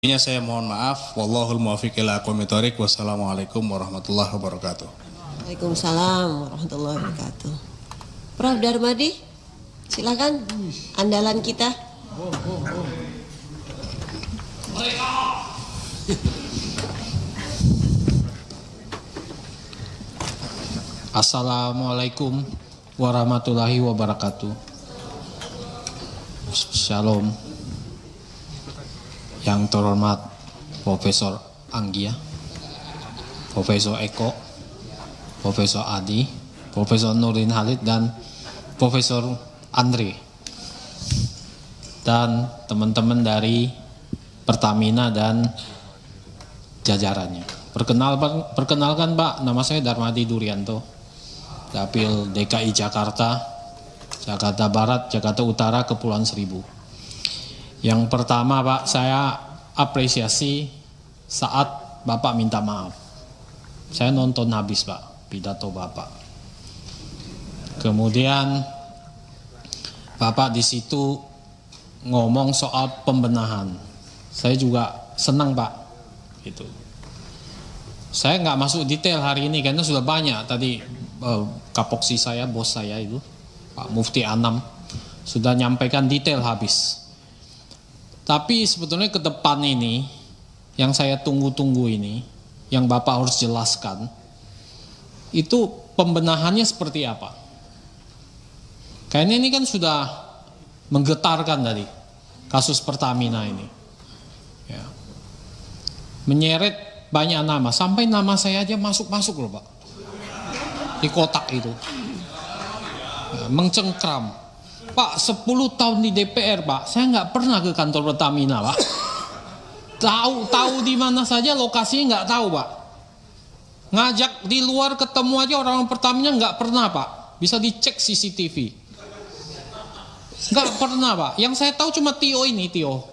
Saya mohon maaf. Wallahul muwaffiq ila aqwamit thoriq. Wassalamualaikum warahmatullahi wabarakatuh. Waalaikumsalam warahmatullahi wabarakatuh. Prof. Darmadi, silakan andalan kita. Assalamualaikum warahmatullahi wabarakatuh. Shalom. Yang terhormat Profesor Anggia, Profesor Eko, Profesor Adi, Profesor Nurdin Halid, dan Profesor Andre, dan teman-teman dari Pertamina dan jajarannya. Perkenalkan Pak, nama saya Darmadi Durianto, Dapil DKI Jakarta, Jakarta Barat, Jakarta Utara, Kepulauan Seribu. Yang pertama Pak, saya apresiasi saat Bapak minta maaf. Saya nonton habis Pak, pidato Bapak. Kemudian Bapak di situ ngomong soal pembenahan. Saya juga senang Pak. Gitu. Saya nggak masuk detail hari ini karena sudah banyak tadi kapoksi saya, bos saya itu Pak Mufti Anam sudah nyampaikan detail habis. Tapi sebetulnya ke depan ini, yang saya tunggu-tunggu ini, yang Bapak harus jelaskan, itu pembenahannya seperti apa? Kayaknya ini kan sudah menggetarkan tadi, kasus Pertamina ini. Ya. Menyeret banyak nama, sampai nama saya aja masuk-masuk loh Pak. Di kotak itu. Ya, mencengkram. Pak, 10 tahun di DPR Pak, saya nggak pernah ke kantor Pertamina Pak. Tahu di mana saja lokasinya nggak tahu Pak. Ngajak di luar ketemu aja orang Pertamina nggak pernah Pak. Bisa dicek CCTV. Nggak pernah Pak. Yang saya tahu cuma Tio ini, Tio.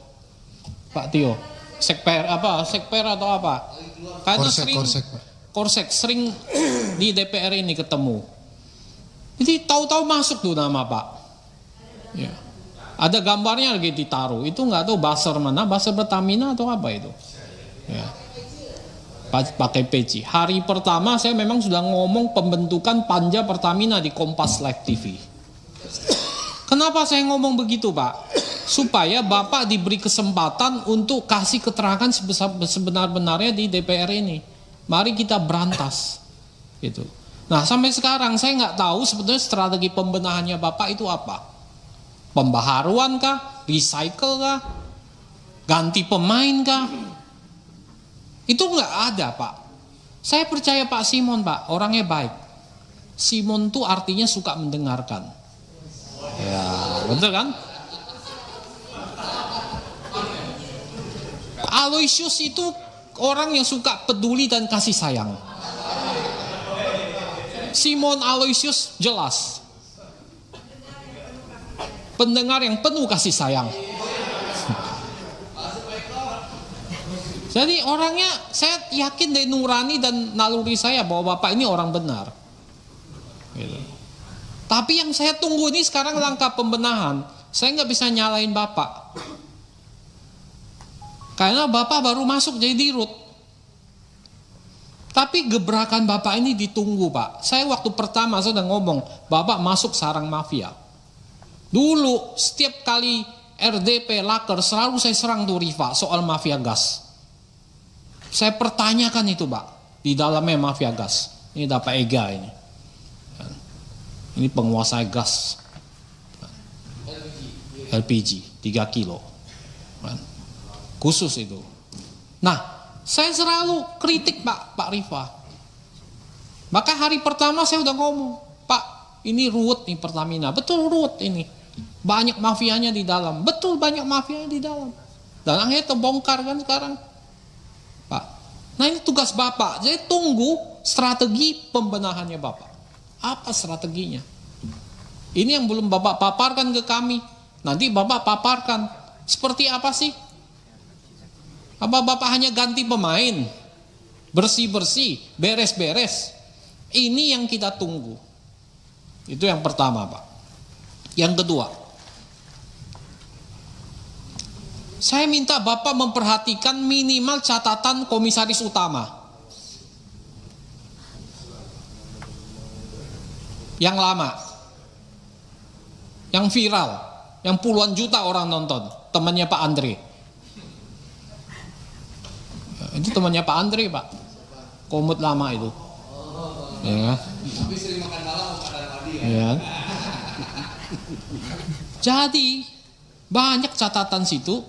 Pak Tio. Sekper atau apa? Kayaknya Korsek sering di DPR ini ketemu. Jadi tahu-tahu masuk tuh nama Pak. Ya. Ada gambarnya lagi ditaruh. Itu nggak tahu buzzer mana, buzzer Pertamina atau apa itu. Ya. Pakai peci. Hari pertama saya memang sudah ngomong pembentukan panja Pertamina di Kompas Live TV. Kenapa saya ngomong begitu Pak? Supaya Bapak diberi kesempatan untuk kasih keterangan sebenar-benarnya di DPR ini. Mari kita berantas. Gitu. Nah sampai sekarang saya nggak tahu sebetulnya strategi pembenahannya Bapak itu apa. Pembaharuan kah? Recycle kah? Ganti pemain kah? Itu nggak ada Pak. Saya percaya Pak Simon Pak, orangnya baik. Simon tuh artinya suka mendengarkan. Ya, betul kan? Aloysius itu orang yang suka peduli dan kasih sayang. Simon Aloysius jelas. Pendengar yang penuh kasih sayang. Jadi orangnya saya yakin dari nurani dan naluri saya bahwa Bapak ini orang benar. Gitu. Tapi yang saya tunggu ini sekarang langkah pembenahan. Saya nggak bisa nyalain Bapak. Karena Bapak baru masuk jadi dirut. Tapi gebrakan Bapak ini ditunggu Pak. Saya waktu pertama saya udah ngomong, Bapak masuk sarang mafia. Dulu setiap kali RDP Laker selalu saya serang tuh Riva soal mafia gas. Saya pertanyakan itu Pak, di dalamnya mafia gas. Ini dapat Ega ini. Ini penguasa gas. LPG 3 kilo. Khusus itu. Nah, saya selalu kritik Pak Riva. Maka hari pertama saya udah ngomong, Pak, ini ruwet nih Pertamina. Betul ruwet ini. Banyak mafianya di dalam. Betul banyak mafianya di dalam. Dan akhirnya terbongkar kan sekarang. Pak. Nah ini tugas Bapak. Jadi tunggu strategi pembenahannya Bapak. Apa strateginya? Ini yang belum Bapak paparkan ke kami. Nanti Bapak paparkan. Seperti apa sih? Apa Bapak hanya ganti pemain? Bersih-bersih, beres-beres. Ini yang kita tunggu. Itu yang pertama Pak. Yang kedua, Saya minta Bapak memperhatikan minimal catatan komisaris utama yang lama, yang viral, yang puluhan juta orang nonton, temannya Pak Andre. Itu temannya Pak Andre, Pak. Komut lama itu. Ya. Ya. Jadi banyak catatan situ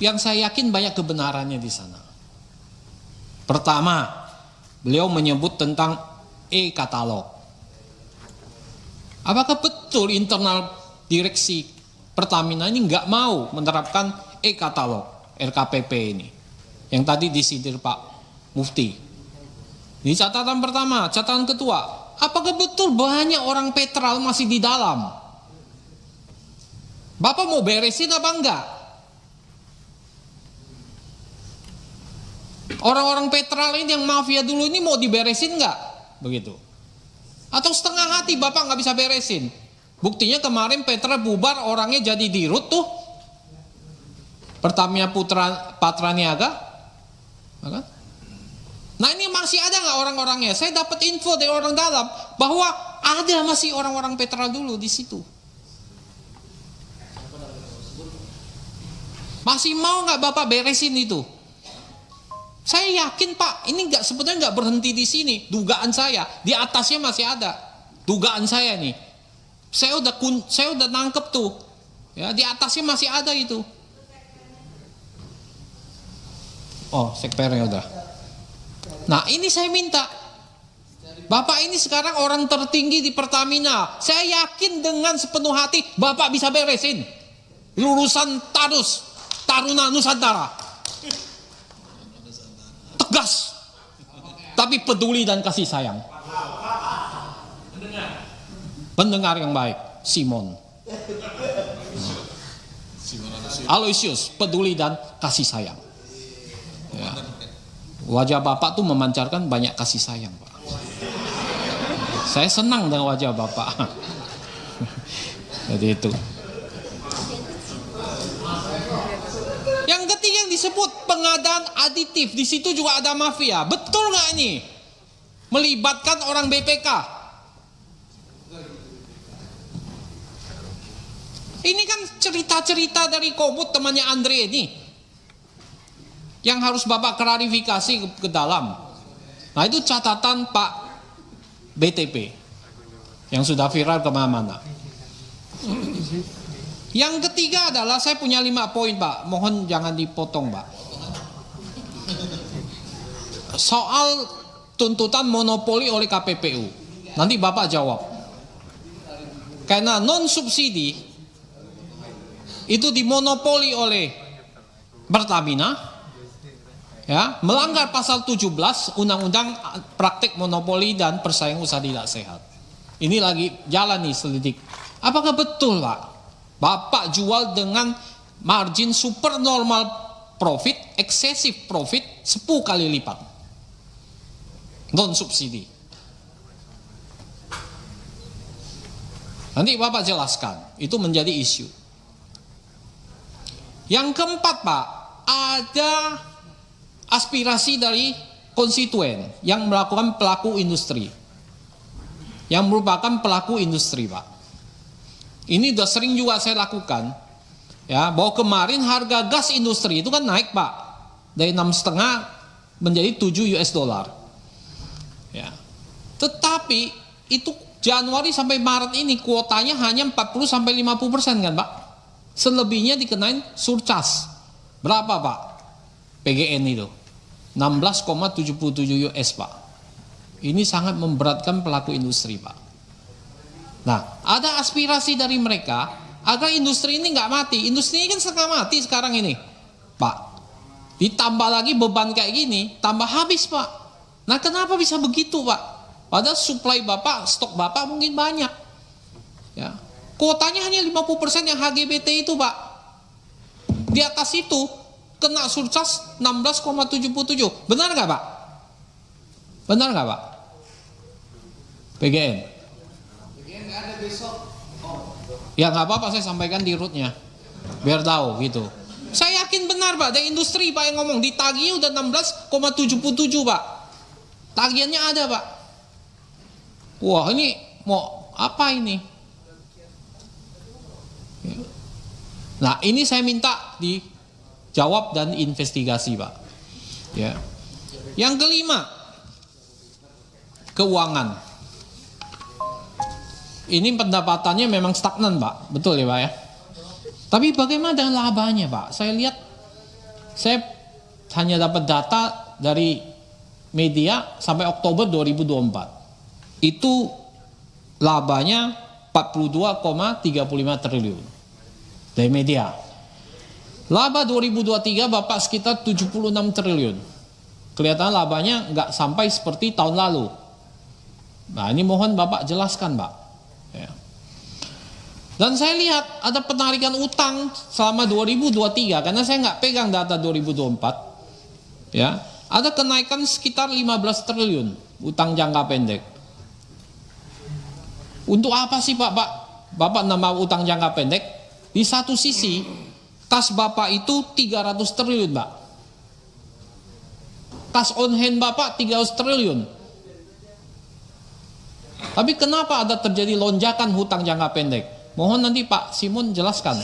yang saya yakin banyak kebenarannya di sana. Pertama, beliau menyebut tentang e-katalog. Apakah betul internal direksi Pertamina ini nggak mau menerapkan e-katalog RKPP ini? Yang tadi disindir Pak Mufti. Ini catatan pertama. Catatan kedua, apakah betul banyak orang Petral masih di dalam? Bapak mau beresin apa enggak? Orang-orang Petral ini yang mafia dulu ini mau diberesin enggak? Begitu. Atau setengah hati Bapak nggak bisa beresin? Buktinya kemarin Petra bubar, orangnya jadi dirut tuh. Pertamina Patraniaga. Nah ini masih ada nggak orang-orangnya? Saya dapat info dari orang dalam bahwa ada masih orang-orang Petral dulu di situ. Masih mau nggak Bapak beresin itu? Saya yakin Pak, ini sebenarnya nggak berhenti di sini. Dugaan saya di atasnya masih ada. Dugaan saya nih, saya udah nangkep tuh. Ya di atasnya masih ada itu. Oh sekpernya udah. Nah ini saya minta, Bapak ini sekarang orang tertinggi di Pertamina. Saya yakin dengan sepenuh hati Bapak bisa beresin. Lulusan Taruna Nusantara. Tegas, tapi peduli dan kasih sayang. Pendengar yang baik, Simon Aloysius, peduli dan kasih sayang. Ya. Wajah Bapak tuh memancarkan banyak kasih sayang, Pak. Saya senang dengan wajah Bapak. Jadi itu. Yang ketiga yang disebut pengadaan aditif, di situ juga ada mafia. Betul nggak ini? Melibatkan orang BPK. Ini kan cerita-cerita dari Komut temannya Andre ini, yang harus Bapak klarifikasi ke dalam. Nah itu catatan Pak BTP yang sudah viral kemana-mana. Yang ketiga adalah saya punya 5 poin Pak, mohon jangan dipotong Pak. Soal tuntutan monopoli oleh KPPU, nanti Bapak jawab. Karena non subsidi itu dimonopoli oleh Pertamina, ya, melanggar pasal 17 Undang-Undang Praktik Monopoli dan Persaingan Usaha Tidak Sehat. Ini lagi jalan nih selidik. Apakah betul Pak? Bapak jual dengan margin super normal profit, excessive profit 10 kali lipat. Non subsidi. Nanti Bapak jelaskan, itu menjadi isu. Yang keempat Pak, ada aspirasi dari konstituen yang melakukan pelaku industri. Yang merupakan pelaku industri Pak. Ini udah sering juga saya lakukan, ya, bahwa kemarin harga gas industri itu kan naik Pak, dari 6,5 menjadi 7 US dollar. Ya. Tetapi itu Januari sampai Maret ini kuotanya hanya 40-50% kan Pak. Selebihnya dikenain surcharge. Berapa Pak? PGN itu 16,77 US Pak. Ini sangat memberatkan pelaku industri Pak. Nah, ada aspirasi dari mereka agar industri ini nggak mati. Industri ini kan setengah mati sekarang ini, Pak. Ditambah lagi beban kayak gini, tambah habis Pak. Nah, kenapa bisa begitu Pak? Padahal supply Bapak, stok Bapak mungkin banyak. Ya, kuotanya hanya 50% yang HGBT itu Pak. Di atas itu kena surcharge 16,77. Benar nggak Pak? Benar nggak Pak? PGN. Ya nggak apa-apa, saya sampaikan di rootnya. Biar tahu gitu. Saya yakin benar Pak, dari industri Pak yang ngomong ditagih udah 16,77 Pak. Tagihannya ada Pak. Wah ini mau apa ini? Nah ini saya minta dijawab dan investigasi Pak. Ya. Yang kelima, keuangan. Ini pendapatannya memang stagnan Pak, betul ya Pak ya. Tapi bagaimana dengan labanya Pak? Saya lihat, saya hanya dapat data dari media sampai Oktober 2024. Itu labanya 42,35 triliun dari media. Laba 2023 Bapak sekitar 76 triliun. Kelihatan labanya nggak sampai seperti tahun lalu. Nah ini mohon Bapak jelaskan Pak. Ya. Dan saya lihat ada penarikan utang selama 2023 karena saya nggak pegang data 2024. Ya, ada kenaikan sekitar 15 triliun utang jangka pendek. Untuk apa sih Pak? Bapak nambah utang jangka pendek? Di satu sisi kas Bapak itu 300 triliun Pak. Kas on hand Bapak 300 triliun. Tapi kenapa ada terjadi lonjakan hutang jangka pendek? Mohon nanti Pak Simon jelaskan.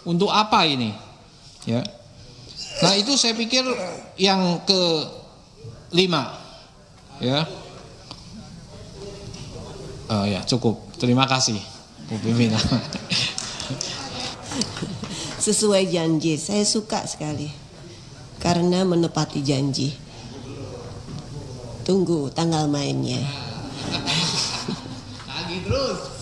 Untuk apa ini? Ya. Nah itu saya pikir yang kelima. Ya. Oh ya cukup. Terima kasih Bu Pimpinan. Sesuai janji, saya suka sekali karena menepati janji. Tunggu tanggal mainnya. Lagi terus.